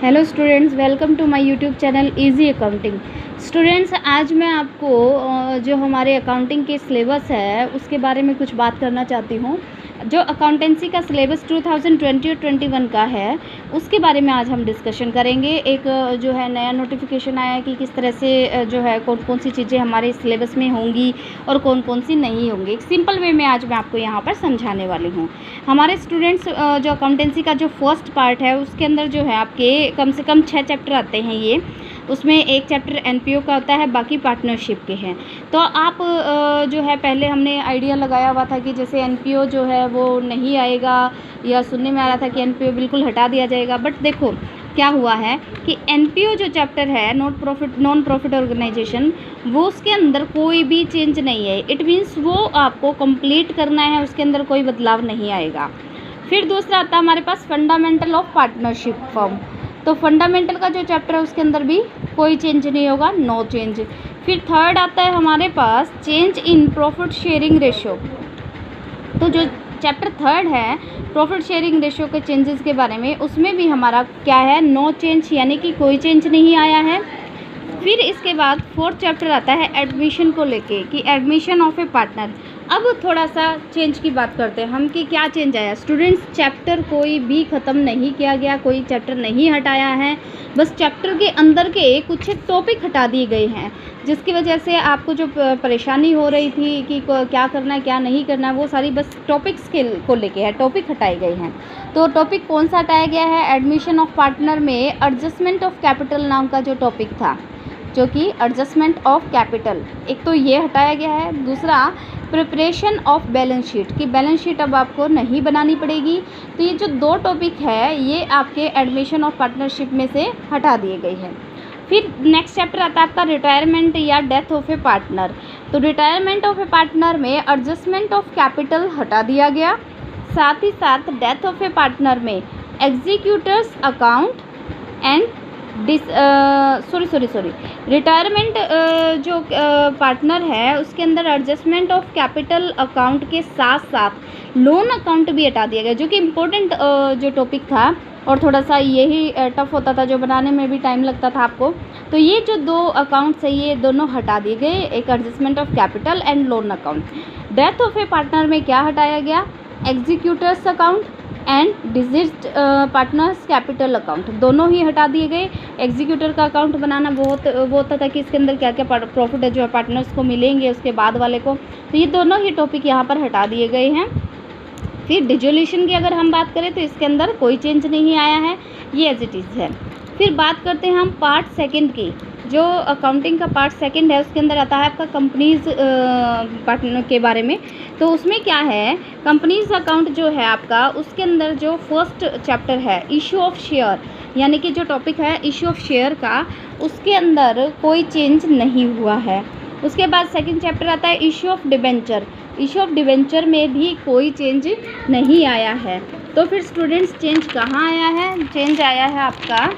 Hello students, welcome to my YouTube channel easy accounting. Students, आज मैं आपको जो हमारे अकाउंटिंग के सिलेबस है उसके बारे में कुछ बात करना चाहती हूँ। जो अकाउंटेंसी का सिलेबस 2020 और 21 का है उसके बारे में आज हम डिस्कशन करेंगे। एक जो है नया नोटिफिकेशन आया है कि किस तरह से जो है कौन कौन सी चीज़ें हमारे सिलेबस में होंगी और कौन कौन सी नहीं होंगी। एक सिंपल वे में आज मैं आपको यहाँ पर समझाने वाली हूँ। हमारे स्टूडेंट्स जो अकाउंटेंसी का जो फर्स्ट पार्ट है उसके अंदर जो है आपके कम से कम 6 चैप्टर आते हैं। ये उसमें एक चैप्टर एनपीओ का होता है, बाकी पार्टनरशिप के हैं। तो आप जो है पहले हमने आइडिया लगाया हुआ था कि जैसे एनपीओ जो है वो नहीं आएगा, या सुनने में आ रहा था कि एनपीओ बिल्कुल हटा दिया जाएगा। बट देखो क्या हुआ है कि एनपीओ जो चैप्टर है नॉन प्रॉफिट ऑर्गेनाइजेशन, वो उसके अंदर कोई भी चेंज नहीं है। इट मीन्स वो आपको कंप्लीट करना है, उसके अंदर कोई बदलाव नहीं आएगा। फिर दूसरा आता है हमारे पास फंडामेंटल ऑफ पार्टनरशिप फर्म। तो फंडामेंटल का जो चैप्टर है उसके अंदर भी कोई चेंज नहीं होगा, नो चेंज। फिर थर्ड आता है हमारे पास change in profit sharing ratio. तो जो चैप्टर थर्ड है प्रॉफिट शेयरिंग रेशियो के चेंजेस के बारे में, उसमें भी हमारा क्या है, नो चेंज, यानी कि कोई चेंज नहीं आया है। फिर इसके बाद फोर्थ चैप्टर आता है एडमिशन को लेके कि एडमिशन ऑफ ए पार्टनर। अब थोड़ा सा चेंज की बात करते हैं हम कि क्या चेंज आया। स्टूडेंट्स, चैप्टर कोई भी ख़त्म नहीं किया गया, कोई चैप्टर नहीं हटाया है, बस चैप्टर के अंदर के कुछ टॉपिक हटा दिए गए हैं, जिसकी वजह से आपको जो परेशानी हो रही थी कि क्या करना है क्या नहीं करना है, वो सारी बस टॉपिक्स को लेके है, टॉपिक हटाए गए हैं। तो टॉपिक कौन सा हटाया गया है? एडमिशन ऑफ पार्टनर में एडजस्टमेंट ऑफ कैपिटल नाम का जो टॉपिक था, जो कि एडजस्टमेंट ऑफ कैपिटल, एक तो ये हटाया गया है। दूसरा प्रिपरेशन ऑफ बैलेंस शीट, कि बैलेंस शीट अब आपको नहीं बनानी पड़ेगी। तो ये जो दो टॉपिक है ये आपके एडमिशन ऑफ पार्टनरशिप में से हटा दिए गए हैं। फिर नेक्स्ट चैप्टर आता है आपका रिटायरमेंट या डेथ ऑफ ए पार्टनर। तो रिटायरमेंट ऑफ ए पार्टनर में एडजस्टमेंट ऑफ कैपिटल हटा दिया गया, साथ ही साथ डेथ ऑफ ए पार्टनर में एग्जीक्यूटर्स अकाउंट एंड रिटायरमेंट जो पार्टनर है उसके अंदर एडजस्टमेंट ऑफ कैपिटल अकाउंट के साथ साथ लोन अकाउंट भी हटा दिया गया, जो कि इम्पोर्टेंट जो टॉपिक था और थोड़ा सा यही टफ होता था, जो बनाने में भी टाइम लगता था आपको। तो ये जो दो अकाउंट्स है ये दोनों हटा दिए गए, एक adjustment of capital and loan account. Death of A partner में क्या हटाया गया? Executors account and diseased partners capital account, दोनों ही हटा दिए गए। एग्जीक्यूटर का अकाउंट बनाना बहुत वो होता था कि इसके अंदर क्या क्या प्रॉफिट है जो पार्टनर्स को मिलेंगे उसके बाद वाले को, तो ये दोनों ही टॉपिक यहाँ पर हटा दिए गए हैं। फिर डिजोल्यूशन की अगर हम बात करें तो इसके अंदर कोई चेंज नहीं आया है, ये एज इट इज़ है। फिर बात करते हैं हम पार्ट सेकंड की। जो अकाउंटिंग का पार्ट सेकंड है उसके अंदर आता है आपका कंपनीज पार्टनर के बारे में। तो उसमें क्या है, कंपनीज अकाउंट जो है आपका, उसके अंदर जो फर्स्ट चैप्टर है इशू ऑफ शेयर, यानी कि जो टॉपिक है इशू ऑफ शेयर का, उसके अंदर कोई चेंज नहीं हुआ है। उसके बाद सेकंड चैप्टर आता है issue of debenture. Issue of debenture में भी कोई चेंज नहीं आया है। तो फिर स्टूडेंट्स, चेंज कहाँ आया है? चेंज आया है आपका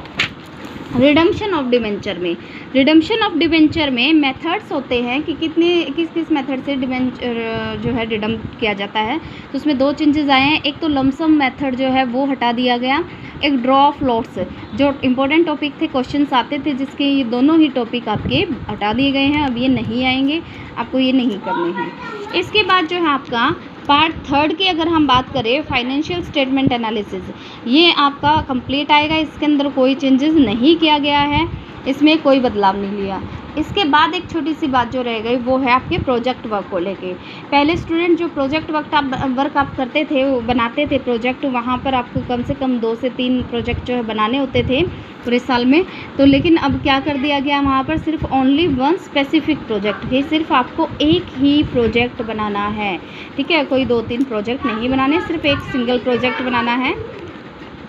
रिडम्पशन ऑफ डिबेंचर में। रिडम्पशन ऑफ डिबेंचर में मेथड्स होते हैं कि किस किस मेथड से डिबेंचर जो है रिडम किया जाता है। तो उसमें दो चेंजेस आए हैं, एक तो लमसम मेथड जो है वो हटा दिया गया, एक ड्रॉ ऑफ लॉट्स, जो इंपॉर्टेंट टॉपिक थे, क्वेश्चंस आते थे जिसके ये दोनों ही टॉपिक आपके हटा दिए गए हैं। अब ये नहीं आएंगे, आपको ये नहीं करने हैं। इसके बाद जो है आपका पार्ट थर्ड की अगर हम बात करें, फाइनेंशियल स्टेटमेंट एनालिसिस, ये आपका कंप्लीट आएगा। इसके अंदर कोई चेंजेस नहीं किया गया है, इसमें कोई बदलाव नहीं लिया। इसके बाद एक छोटी सी बात जो रह गई वो है आपके प्रोजेक्ट वर्क को लेके। पहले स्टूडेंट जो प्रोजेक्ट वर्क आप करते थे, वो बनाते थे प्रोजेक्ट, वहाँ पर आपको कम से कम 2 से 3 प्रोजेक्ट जो है बनाने होते थे पूरे साल में। तो लेकिन अब क्या कर दिया गया, वहाँ पर सिर्फ ओनली वन स्पेसिफिक प्रोजेक्ट है, सिर्फ आपको एक ही प्रोजेक्ट बनाना है। ठीक है, कोई 2-3 प्रोजेक्ट नहीं बनाने, सिर्फ एक सिंगल प्रोजेक्ट बनाना है।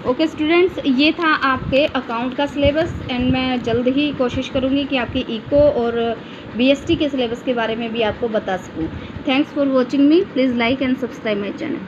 ओके स्टूडेंट्स, ये था आपके अकाउंट का सिलेबस, एंड मैं जल्द ही कोशिश करूँगी कि आपकी इको और बीएसटी के सिलेबस के बारे में भी आपको बता सकूँ। Thanks for watching me, please like and subscribe my channel.